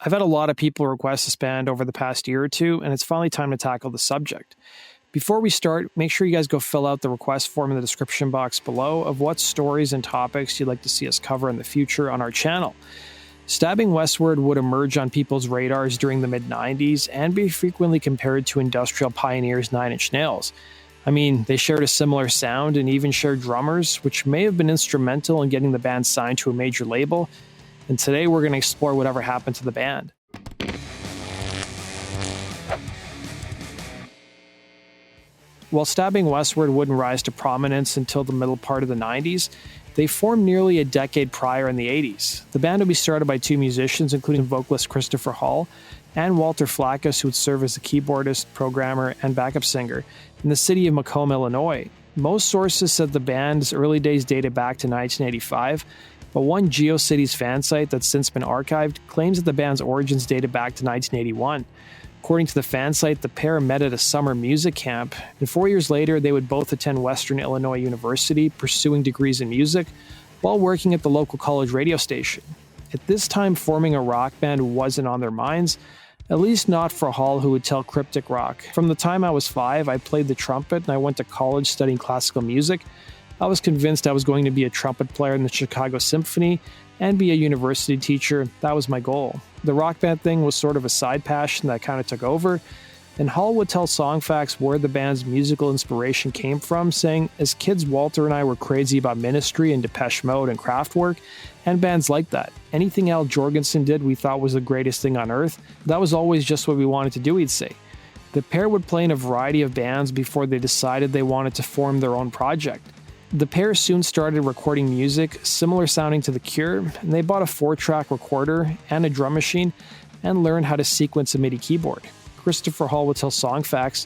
I've had a lot of people request this band over the past year or two, and it's finally time to tackle the subject. Before we start, make sure you guys go fill out the request form in the description box below of what stories and topics you'd like to see us cover in the future on our channel. Stabbing Westward would emerge on people's radars during the mid-90s and be frequently compared to industrial pioneers Nine Inch Nails. I mean, they shared a similar sound and even shared drummers, which may have been instrumental in getting the band signed to a major label. And today we're going to explore whatever happened to the band. While Stabbing Westward wouldn't rise to prominence until the middle part of the 90s, they formed nearly a decade prior in the 80s. The band would be started by two musicians, including vocalist Christopher Hall and Walter Flakus, who would serve as the keyboardist, programmer, and backup singer in the city of Macomb, Illinois. Most sources said the band's early days dated back to 1985, but one GeoCities fan site that's since been archived claims that the band's origins dated back to 1981. According to the fan site, the pair met at a summer music camp, and 4 years later they would both attend Western Illinois University, pursuing degrees in music, while working at the local college radio station. At this time, forming a rock band wasn't on their minds, at least not for Hall, who would tell Cryptic Rock. From the time I was 5, I played the trumpet and I went to college studying classical music. I was convinced I was going to be a trumpet player in the Chicago Symphony and be a university teacher. That was my goal. The rock band thing was sort of a side passion that kind of took over, and Hall would tell Songfacts where the band's musical inspiration came from, saying, as kids, Walter and I were crazy about Ministry and Depeche Mode and Kraftwerk, and bands like that. Anything Al Jorgensen did we thought was the greatest thing on earth. That was always just what we wanted to do, he'd say. The pair would play in a variety of bands before they decided they wanted to form their own project. The pair soon started recording music similar sounding to The Cure, and they bought a 4-track recorder and a drum machine and learned how to sequence a MIDI keyboard. Christopher Hall would tell Songfacts,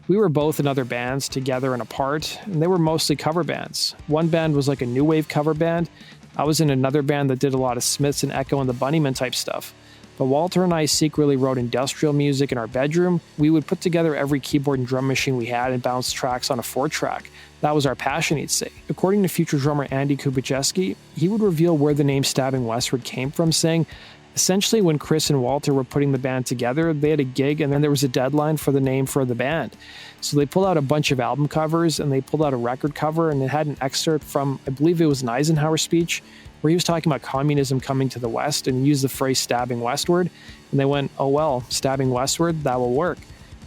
we were both in other bands together and apart, and they were mostly cover bands. One band was like a new wave cover band. I was in another band that did a lot of Smiths and Echo and the Bunnymen type stuff. But Walter and I secretly wrote industrial music in our bedroom. We would put together every keyboard and drum machine we had and bounce tracks on a 4-track. That was our passion, he'd say. According to future drummer Andy Kubicheski, he would reveal where the name Stabbing Westward came from, saying, essentially when Chris and Walter were putting the band together, they had a gig and then there was a deadline for the name for the band. So they pulled out a bunch of album covers and they pulled out a record cover, and it had an excerpt from, I believe it was an Eisenhower speech, where he was talking about communism coming to the West and used the phrase stabbing westward. And they went, oh well, stabbing westward, that will work.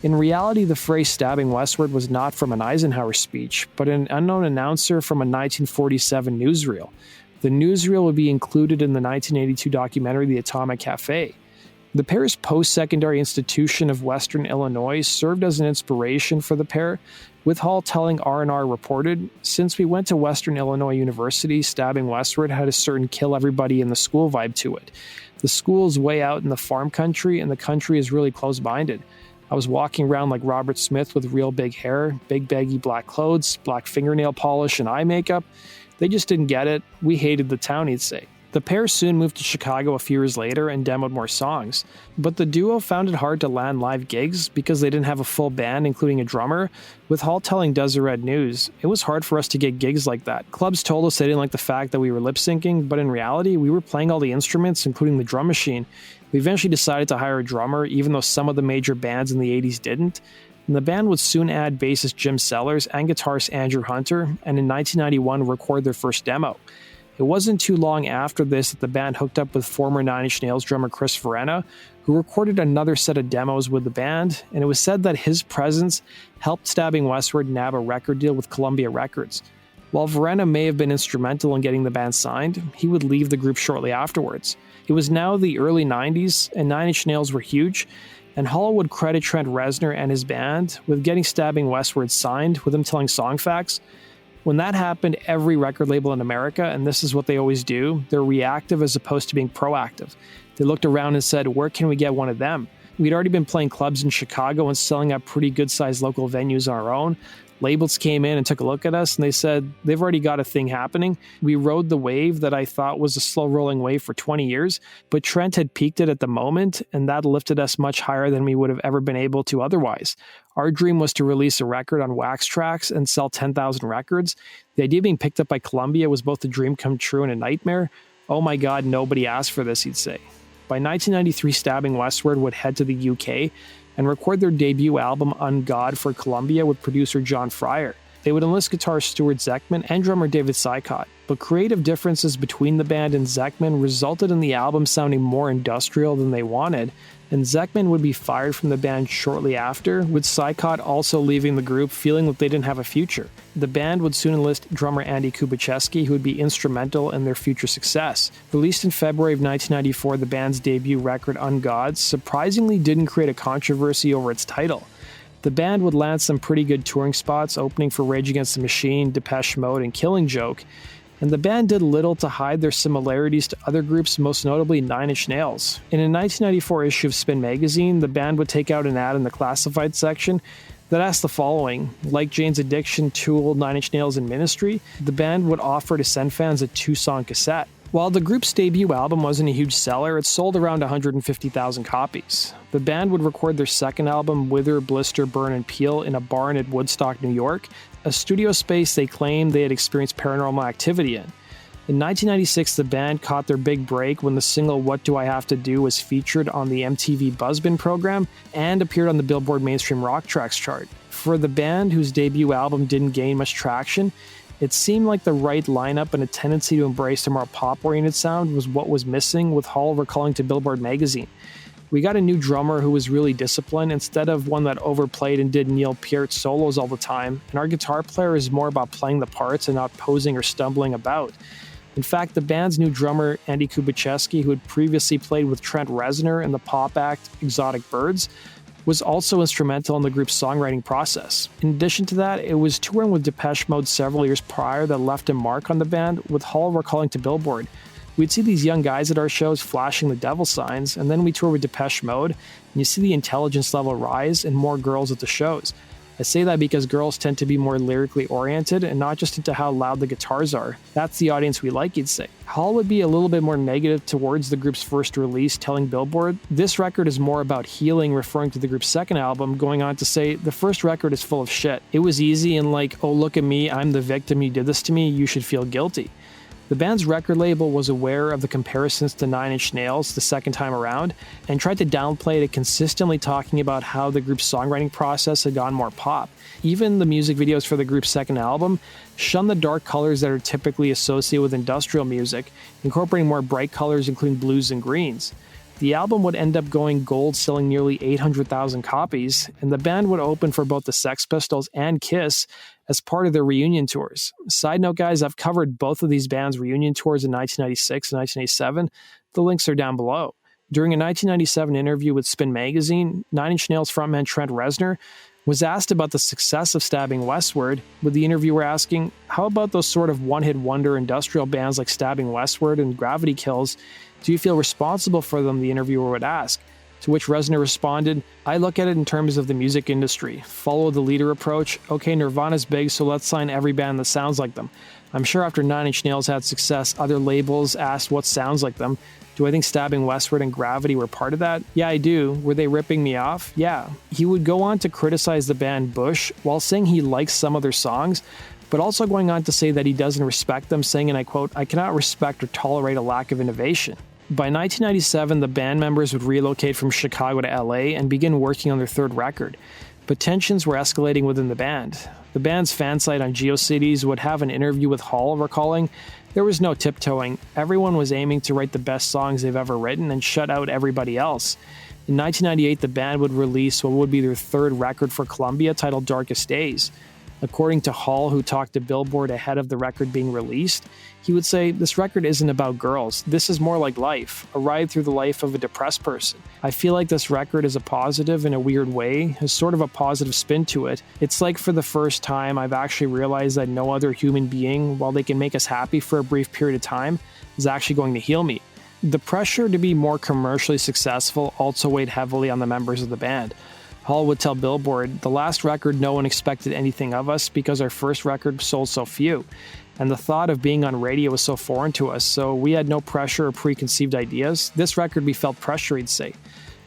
In reality, the phrase stabbing westward was not from an Eisenhower speech, but an unknown announcer from a 1947 newsreel. The newsreel would be included in the 1982 documentary The Atomic Cafe. The pair's post-secondary institution of Western Illinois served as an inspiration for the pair, with Hall telling R&R Reported, since we went to Western Illinois University, Stabbing Westward had a certain kill everybody in the school vibe to it. The school is way out in the farm country, and the country is really close-minded. I was walking around like Robert Smith with real big hair, big baggy black clothes, black fingernail polish, and eye makeup. They just didn't get it. We hated the town, he'd say. The pair soon moved to Chicago a few years later and demoed more songs, but the duo found it hard to land live gigs because they didn't have a full band, including a drummer. With Hall telling Deseret News, it was hard for us to get gigs like that. Clubs told us they didn't like the fact that we were lip-syncing, but in reality, we were playing all the instruments, including the drum machine. We eventually decided to hire a drummer, even though some of the major bands in the 80s didn't. And the band would soon add bassist Jim Sellers and guitarist Andrew Hunter, and in 1991 record their first demo. It wasn't too long after this that the band hooked up with former Nine Inch Nails drummer Chris Verena, who recorded another set of demos with the band, and it was said that his presence helped Stabbing Westward nab a record deal with Columbia Records. While Verena may have been instrumental in getting the band signed, he would leave the group shortly afterwards. It was now the early 90s, and Nine Inch Nails were huge, and Hall would credit Trent Reznor and his band with getting Stabbing Westward signed, with him telling Songfacts, when that happened, every record label in America, and this is what they always do, they're reactive as opposed to being proactive. They looked around and said, where can we get one of them? We'd already been playing clubs in Chicago and selling out pretty good-sized local venues on our own. Labels came in and took a look at us, and they said, they've already got a thing happening. We rode the wave that I thought was a slow-rolling wave for 20 years, but Trent had peaked it at the moment, and that lifted us much higher than we would have ever been able to otherwise. Our dream was to release a record on Wax Trax and sell 10,000 records. The idea of being picked up by Columbia was both a dream come true and a nightmare. Oh my God, nobody asked for this, he'd say. By 1993, Stabbing Westward would head to the UK and record their debut album Ungod for Columbia with producer John Fryer. They would enlist guitarist Stuart Zekman and drummer David Sykot, but creative differences between the band and Zekman resulted in the album sounding more industrial than they wanted, and Zekman would be fired from the band shortly after, with Sykot also leaving the group feeling that they didn't have a future. The band would soon enlist drummer Andy Kubacheski, who would be instrumental in their future success. Released in February of 1994, the band's debut record Ungod surprisingly didn't create a controversy over its title. The band would land some pretty good touring spots, opening for Rage Against the Machine, Depeche Mode, and Killing Joke, and the band did little to hide their similarities to other groups, most notably Nine Inch Nails. In a 1994 issue of Spin magazine, the band would take out an ad in the classified section that asked the following: like Jane's Addiction, Tool, Nine Inch Nails, and Ministry, the band would offer to send fans a 2-song cassette. While the group's debut album wasn't a huge seller, it sold around 150,000 copies. The band would record their second album, Wither, Blister, Burn, and Peel, in a barn at Woodstock, New York, a studio space they claimed they had experienced paranormal activity in. In 1996, the band caught their big break when the single What Do I Have to Do was featured on the MTV Buzzbin program and appeared on the Billboard Mainstream Rock Tracks chart. For the band, whose debut album didn't gain much traction, it seemed like the right lineup and a tendency to embrace a more pop-oriented sound was what was missing, with Hall recalling to Billboard magazine. We got a new drummer who was really disciplined instead of one that overplayed and did Neil Peart solos all the time, and our guitar player is more about playing the parts and not posing or stumbling about. In fact, the band's new drummer, Andy Kubacheski, who had previously played with Trent Reznor in the pop act Exotic Birds, was also instrumental in the group's songwriting process. In addition to that, it was touring with Depeche Mode several years prior that left a mark on the band, with Hall recalling to Billboard, "We'd see these young guys at our shows flashing the devil signs, and then we tour with Depeche Mode, and you see the intelligence level rise and more girls at the shows. I say that because girls tend to be more lyrically oriented and not just into how loud the guitars are. That's the audience we like," he'd say. Hall would be a little bit more negative towards the group's first release, telling Billboard, "This record is more about healing," referring to the group's second album, going on to say, "The first record is full of shit. It was easy and like, oh look at me, I'm the victim, you did this to me, you should feel guilty." The band's record label was aware of the comparisons to Nine Inch Nails the second time around and tried to downplay it, consistently talking about how the group's songwriting process had gone more pop. Even the music videos for the group's second album shun the dark colors that are typically associated with industrial music, incorporating more bright colors including blues and greens. The album would end up going gold, selling nearly 800,000 copies, and the band would open for both the Sex Pistols and Kiss as part of their reunion tours. Side note, guys, I've covered both of these bands' reunion tours in 1996 and 1997. The links are down below. During a 1997 interview with Spin magazine, Nine Inch Nails frontman Trent Reznor was asked about the success of Stabbing Westward, with the interviewer asking, "How about those sort of one-hit wonder industrial bands like Stabbing Westward and Gravity Kills? Do you feel responsible for them?" the interviewer would ask. To which Reznor responded, "I look at it in terms of the music industry. Follow the leader approach. Okay, Nirvana's big, so let's sign every band that sounds like them. I'm sure after Nine Inch Nails had success, other labels asked what sounds like them. Do I think Stabbing Westward and Gravity were part of that? Yeah, I do. Were they ripping me off? Yeah." He would go on to criticize the band Bush while saying he likes some of their songs, but also going on to say that he doesn't respect them, saying, and I quote, "I cannot respect or tolerate a lack of innovation." By 1997, the band members would relocate from Chicago to LA and begin working on their third record, but tensions were escalating within the band. The band's fan site on GeoCities would have an interview with Hall recalling, "There was no tiptoeing. Everyone was aiming to write the best songs they've ever written and shut out everybody else." In 1998, the band would release what would be their third record for Columbia, titled Darkest Days. According to Hall, who talked to Billboard ahead of the record being released, he would say, "This record isn't about girls. This is more like life, a ride through the life of a depressed person. I feel like this record is a positive in a weird way, has sort of a positive spin to it. It's like for the first time I've actually realized that no other human being, while they can make us happy for a brief period of time, is actually going to heal me." The pressure to be more commercially successful also weighed heavily on the members of the band. Hall would tell Billboard, "The last record, no one expected anything of us because our first record sold so few, and the thought of being on radio was so foreign to us, so we had no pressure or preconceived ideas. This record, we felt pressure," he'd say.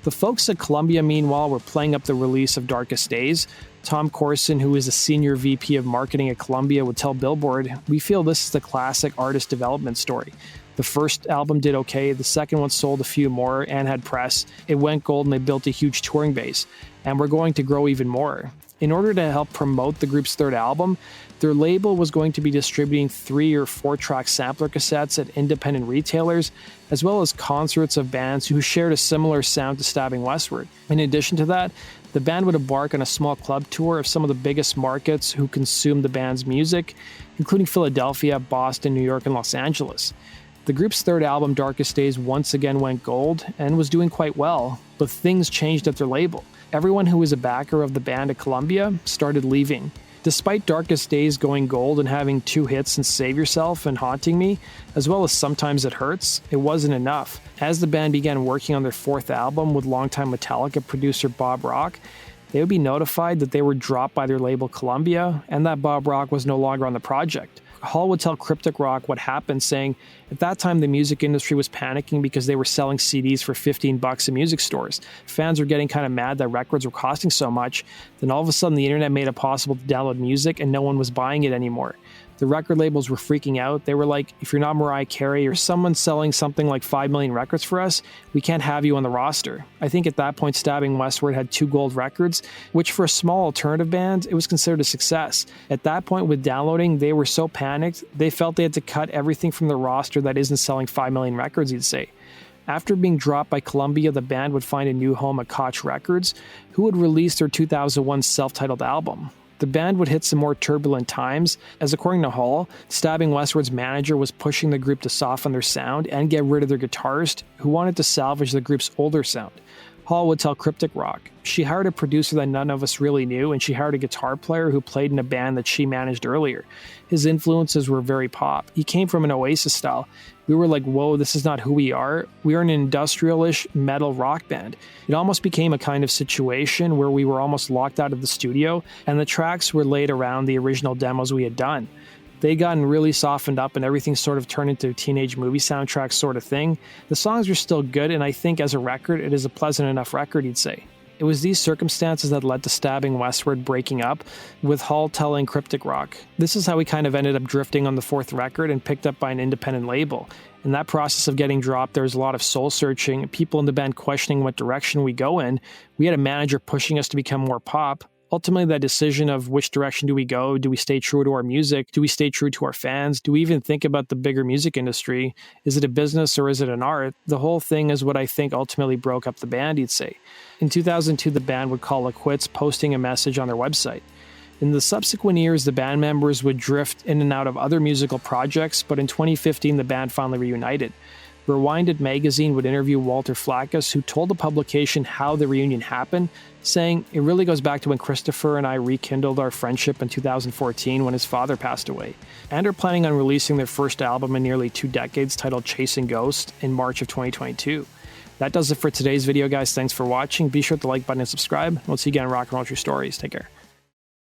The folks at Columbia, meanwhile, were playing up the release of Darkest Days. Tom Corson, who is a senior VP of marketing at Columbia, would tell Billboard, "We feel this is the classic artist development story. The first album did okay, the second one sold a few more and had press. It went gold and they built a huge touring base, and we're going to grow even more. In order to help promote the group's third album, their label was going to be distributing 3 or 4 track sampler cassettes at independent retailers, as well as concerts of bands who shared a similar sound to Stabbing Westward. In addition to that, the band would embark on a small club tour of some of the biggest markets who consumed the band's music, including Philadelphia, Boston, New York, and Los Angeles. The group's third album, Darkest Days, once again went gold and was doing quite well, but things changed at their label. Everyone who was a backer of the band at Columbia started leaving. Despite Darkest Days going gold and having 2 hits in Save Yourself and Haunting Me, as well as Sometimes It Hurts, it wasn't enough. As the band began working on their 4th album with longtime Metallica producer Bob Rock, they would be notified that they were dropped by their label Columbia and that Bob Rock was no longer on the project. Hall would tell Cryptic Rock what happened, saying, at that time the music industry was panicking because they were selling CDs for $15 in music stores. Fans were getting kind of mad that records were costing so much. Then all of a sudden the internet made it possible to download music and no one was buying it anymore. The record labels were freaking out. They were like, if you're not Mariah Carey or someone selling something like 5 million records for us, we can't have you on the roster. I think at that point, Stabbing Westward had 2 gold records, which for a small alternative band, it was considered a success. At that point with downloading, they were so panicked, they felt they had to cut everything from the roster that isn't selling 5 million records, you'd say. After being dropped by Columbia, the band would find a new home at Koch Records, who would release their 2001 self-titled album. The band would hit some more turbulent times, as according to Hall, Stabbing Westward's manager was pushing the group to soften their sound and get rid of their guitarist, who wanted to salvage the group's older sound. Hall would tell Cryptic Rock, she hired a producer that none of us really knew, and she hired a guitar player who played in a band that she managed earlier. His influences were very pop. He came from an Oasis style. We were like, whoa, this is not who we are. We are an industrial-ish metal rock band. It almost became a kind of situation where we were almost locked out of the studio, and the tracks were laid around the original demos we had done. They gotten really softened up and everything sort of turned into a teenage movie soundtrack sort of thing. The songs were still good, and I think as a record, it is a pleasant enough record, he'd say. It was these circumstances that led to Stabbing Westward breaking up, with Hall telling Cryptic Rock. This is how we kind of ended up drifting on the 4th record and picked up by an independent label. In that process of getting dropped, there was a lot of soul searching, people in the band questioning what direction we go in. We had a manager pushing us to become more pop. Ultimately, that decision of which direction do we go? Do we stay true to our music? Do we stay true to our fans? Do we even think about the bigger music industry? Is it a business or is it an art? The whole thing is what I think ultimately broke up the band, you'd say. In 2002, the band would call it quits, posting a message on their website. In the subsequent years, the band members would drift in and out of other musical projects, but in 2015, the band finally reunited. Rewinded magazine would interview Walter Flakus, who told the publication how the reunion happened, saying, it really goes back to when Christopher and I rekindled our friendship in 2014 when his father passed away, and are planning on releasing their first album in nearly 2 decades titled Chasing Ghosts in March of 2022. That does it for today's video, guys. Thanks for watching. Be sure to like button and subscribe. We'll see you again in Rock and Roll True Stories. Take care.